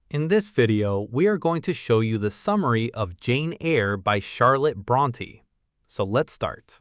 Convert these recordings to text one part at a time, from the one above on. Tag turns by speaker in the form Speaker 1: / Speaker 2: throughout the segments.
Speaker 1: In this video, we are going to show you the summary of Jane Eyre by Charlotte Brontë. So let's start.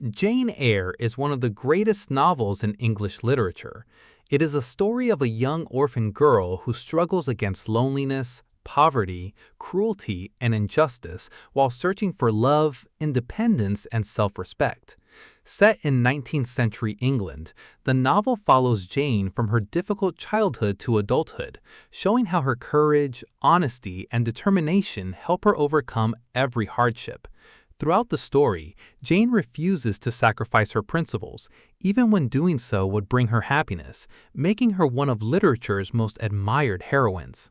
Speaker 1: Jane Eyre is one of the greatest novels in English literature. It is a story of a young orphan girl who struggles against loneliness, poverty, cruelty, and injustice while searching for love, independence, and self-respect. Set in 19th century England, the novel follows Jane from her difficult childhood to adulthood, showing how her courage, honesty, and determination help her overcome every hardship. Throughout the story, Jane refuses to sacrifice her principles, even when doing so would bring her happiness, making her one of literature's most admired heroines.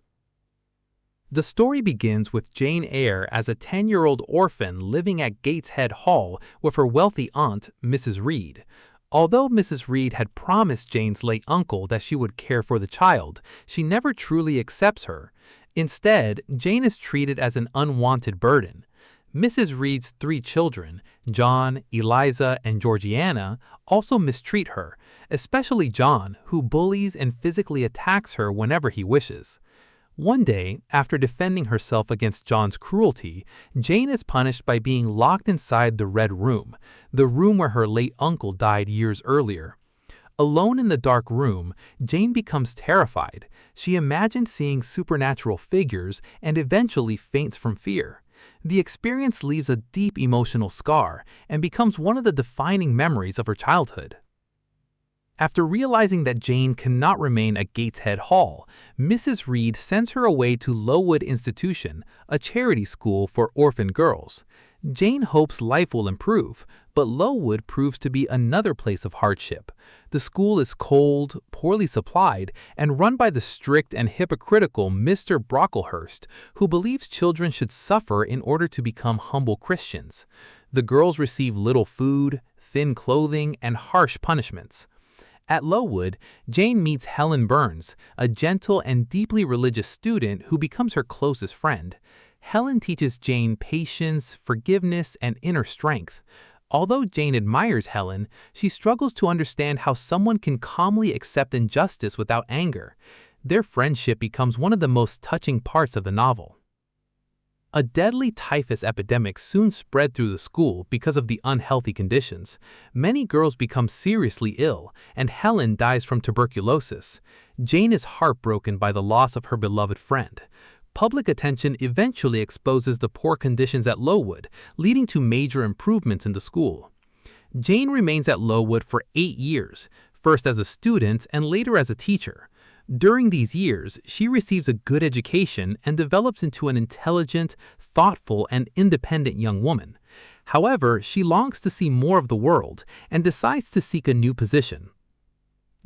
Speaker 1: The story begins with Jane Eyre as a 10-year-old orphan living at Gateshead Hall with her wealthy aunt, Mrs. Reed. Although Mrs. Reed had promised Jane's late uncle that she would care for the child, she never truly accepts her. Instead, Jane is treated as an unwanted burden. Mrs. Reed's 3 children, John, Eliza, and Georgiana, also mistreat her, especially John, who bullies and physically attacks her whenever he wishes. One day, after defending herself against John's cruelty, Jane is punished by being locked inside the Red Room, the room where her late uncle died years earlier. Alone in the dark room, Jane becomes terrified. She imagines seeing supernatural figures and eventually faints from fear. The experience leaves a deep emotional scar and becomes one of the defining memories of her childhood. After realizing that Jane cannot remain at Gateshead Hall, Mrs. Reed sends her away to Lowood Institution, a charity school for orphan girls. Jane hopes life will improve, but Lowood proves to be another place of hardship. The school is cold, poorly supplied, and run by the strict and hypocritical Mr. Brocklehurst, who believes children should suffer in order to become humble Christians. The girls receive little food, thin clothing, and harsh punishments. At Lowood, Jane meets Helen Burns, a gentle and deeply religious student who becomes her closest friend. Helen teaches Jane patience, forgiveness, and inner strength. Although Jane admires Helen, she struggles to understand how someone can calmly accept injustice without anger. Their friendship becomes one of the most touching parts of the novel. A deadly typhus epidemic soon spread through the school because of the unhealthy conditions. Many girls become seriously ill, and Helen dies from tuberculosis. Jane is heartbroken by the loss of her beloved friend. Public attention eventually exposes the poor conditions at Lowood, leading to major improvements in the school. Jane remains at Lowood for 8 years, first as a student and later as a teacher. During these years, she receives a good education and develops into an intelligent, thoughtful, and independent young woman. However, she longs to see more of the world and decides to seek a new position.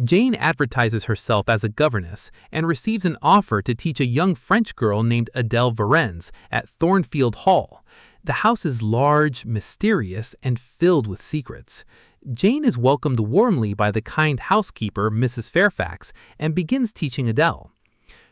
Speaker 1: Jane advertises herself as a governess and receives an offer to teach a young French girl named Adele Varennes at Thornfield Hall. The house is large, mysterious, and filled with secrets. Jane is welcomed warmly by the kind housekeeper, Mrs. Fairfax, and begins teaching Adele.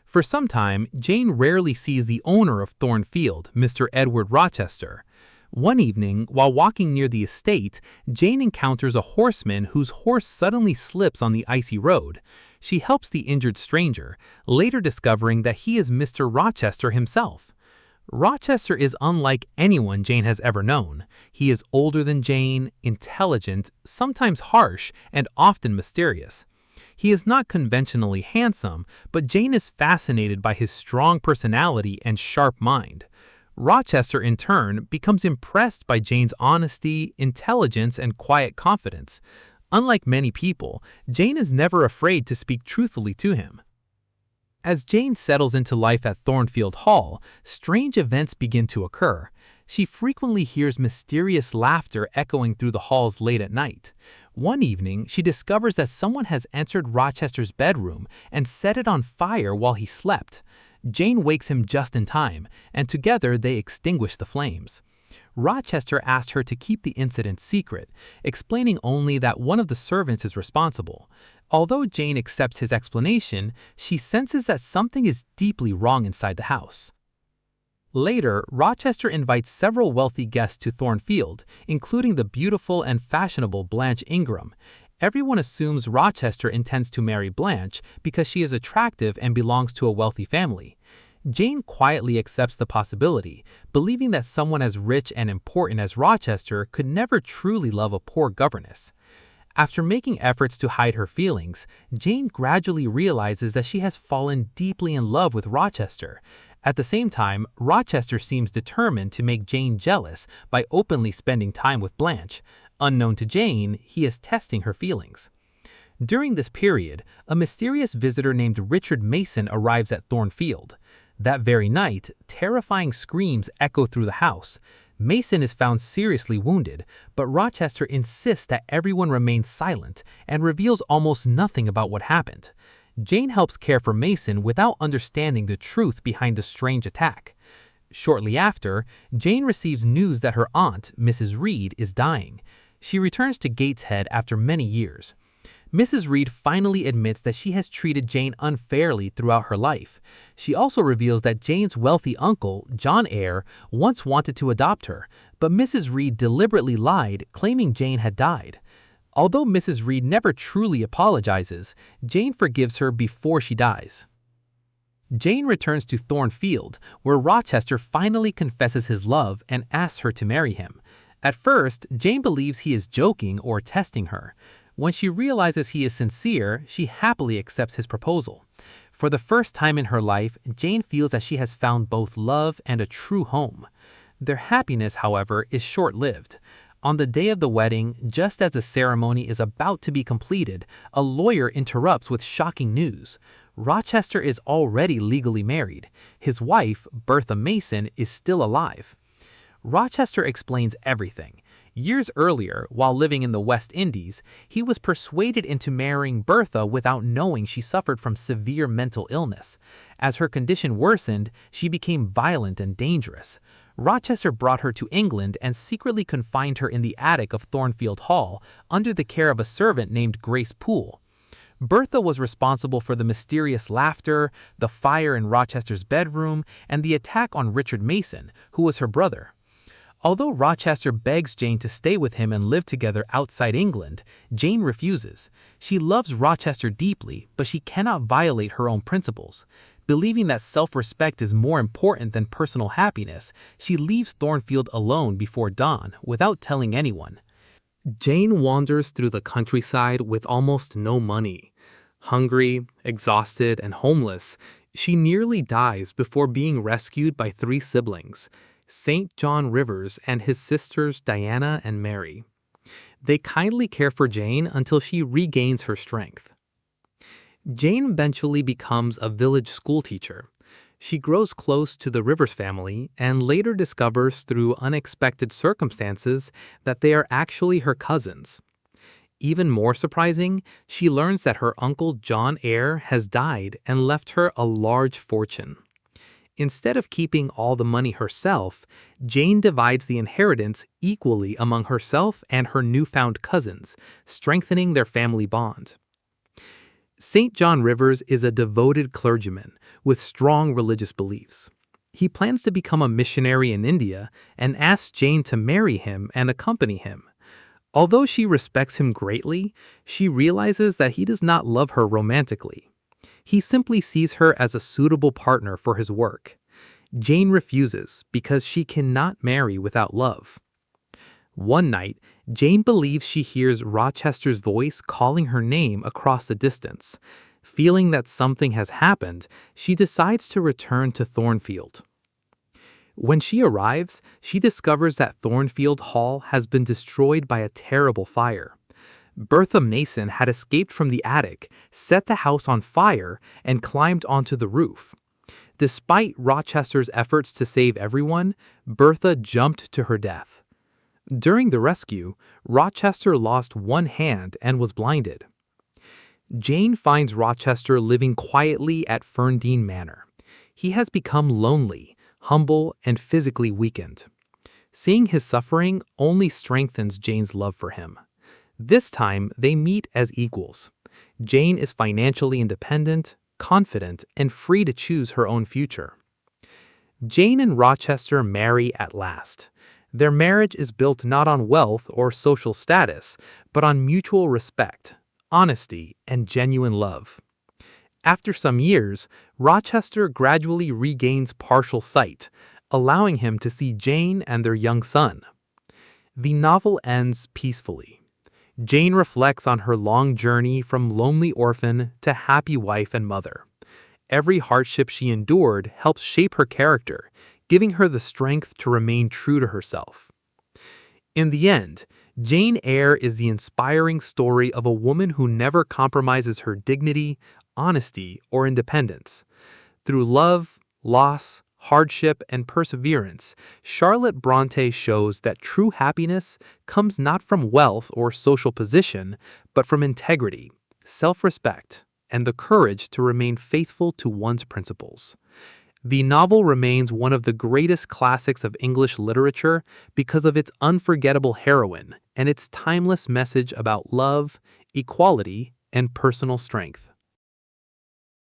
Speaker 1: For some time, Jane rarely sees the owner of Thornfield, Mr. Edward Rochester. One evening, while walking near the estate, Jane encounters a horseman whose horse suddenly slips on the icy road. She helps the injured stranger, later discovering that he is Mr. Rochester himself. Rochester is unlike anyone Jane has ever known. He is older than Jane, intelligent, sometimes harsh, and often mysterious. He is not conventionally handsome, but Jane is fascinated by his strong personality and sharp mind. Rochester, in turn, becomes impressed by Jane's honesty, intelligence, and quiet confidence. Unlike many people, Jane is never afraid to speak truthfully to him. As Jane settles into life at Thornfield Hall, strange events begin to occur. She frequently hears mysterious laughter echoing through the halls late at night. One evening, she discovers that someone has entered Rochester's bedroom and set it on fire while he slept. Jane wakes him just in time, and together they extinguish the flames. Rochester asked her to keep the incident secret, explaining only that one of the servants is responsible. Although Jane accepts his explanation, she senses that something is deeply wrong inside the house. Later, Rochester invites several wealthy guests to Thornfield, including the beautiful and fashionable Blanche Ingram. Everyone assumes Rochester intends to marry Blanche because she is attractive and belongs to a wealthy family. Jane quietly accepts the possibility, believing that someone as rich and important as Rochester could never truly love a poor governess. After making efforts to hide her feelings, Jane gradually realizes that she has fallen deeply in love with Rochester. At the same time, Rochester seems determined to make Jane jealous by openly spending time with Blanche. Unknown to Jane, he is testing her feelings. During this period, a mysterious visitor named Richard Mason arrives at Thornfield. That very night, terrifying screams echo through the house. Mason is found seriously wounded, but Rochester insists that everyone remains silent and reveals almost nothing about what happened. Jane helps care for Mason without understanding the truth behind the strange attack. Shortly after, Jane receives news that her aunt, Mrs. Reed, is dying. She returns to Gateshead after many years. Mrs. Reed finally admits that she has treated Jane unfairly throughout her life. She also reveals that Jane's wealthy uncle, John Eyre, once wanted to adopt her, but Mrs. Reed deliberately lied, claiming Jane had died. Although Mrs. Reed never truly apologizes, Jane forgives her before she dies. Jane returns to Thornfield, where Rochester finally confesses his love and asks her to marry him. At first, Jane believes he is joking or testing her. When she realizes he is sincere, she happily accepts his proposal. For the first time in her life, Jane feels that she has found both love and a true home. Their happiness, however, is short-lived. On the day of the wedding, just as the ceremony is about to be completed, a lawyer interrupts with shocking news. Rochester is already legally married. His wife, Bertha Mason, is still alive. Rochester explains everything. Years earlier, while living in the West Indies, he was persuaded into marrying Bertha without knowing she suffered from severe mental illness. As her condition worsened, she became violent and dangerous. Rochester brought her to England and secretly confined her in the attic of Thornfield Hall under the care of a servant named Grace Poole. Bertha was responsible for the mysterious laughter, the fire in Rochester's bedroom, and the attack on Richard Mason, who was her brother. Although Rochester begs Jane to stay with him and live together outside England, Jane refuses. She loves Rochester deeply, but she cannot violate her own principles. Believing that self-respect is more important than personal happiness, she leaves Thornfield alone before dawn without telling anyone. Jane wanders through the countryside with almost no money. Hungry, exhausted, and homeless, she nearly dies before being rescued by 3 siblings, St. John Rivers and his sisters Diana and Mary. They kindly care for Jane until she regains her strength. Jane eventually becomes a village schoolteacher. She grows close to the Rivers family and later discovers through unexpected circumstances that they are actually her cousins. Even more surprising, she learns that her uncle John Eyre has died and left her a large fortune. Instead of keeping all the money herself, Jane divides the inheritance equally among herself and her newfound cousins, strengthening their family bond. St. John Rivers is a devoted clergyman with strong religious beliefs. He plans to become a missionary in India and asks Jane to marry him and accompany him. Although she respects him greatly, she realizes that he does not love her romantically. He simply sees her as a suitable partner for his work. Jane refuses because she cannot marry without love. One night, Jane believes she hears Rochester's voice calling her name across the distance. Feeling that something has happened, she decides to return to Thornfield. When she arrives, she discovers that Thornfield Hall has been destroyed by a terrible fire. Bertha Mason had escaped from the attic, set the house on fire, and climbed onto the roof. Despite Rochester's efforts to save everyone, Bertha jumped to her death. During the rescue, Rochester lost one hand and was blinded. Jane finds Rochester living quietly at Ferndean Manor. He has become lonely, humble, and physically weakened. Seeing his suffering only strengthens Jane's love for him. This time, they meet as equals. Jane is financially independent, confident, and free to choose her own future. Jane and Rochester marry at last. Their marriage is built not on wealth or social status, but on mutual respect, honesty, and genuine love. After some years, Rochester gradually regains partial sight, allowing him to see Jane and their young son. The novel ends peacefully. Jane reflects on her long journey from lonely orphan to happy wife and mother. Every hardship she endured helps shape her character, giving her the strength to remain true to herself. In the end, Jane Eyre is the inspiring story of a woman who never compromises her dignity, honesty, or independence. Through love, loss, hardship, and perseverance, Charlotte Brontë shows that true happiness comes not from wealth or social position, but from integrity, self-respect, and the courage to remain faithful to one's principles. The novel remains one of the greatest classics of English literature because of its unforgettable heroine and its timeless message about love, equality, and personal strength.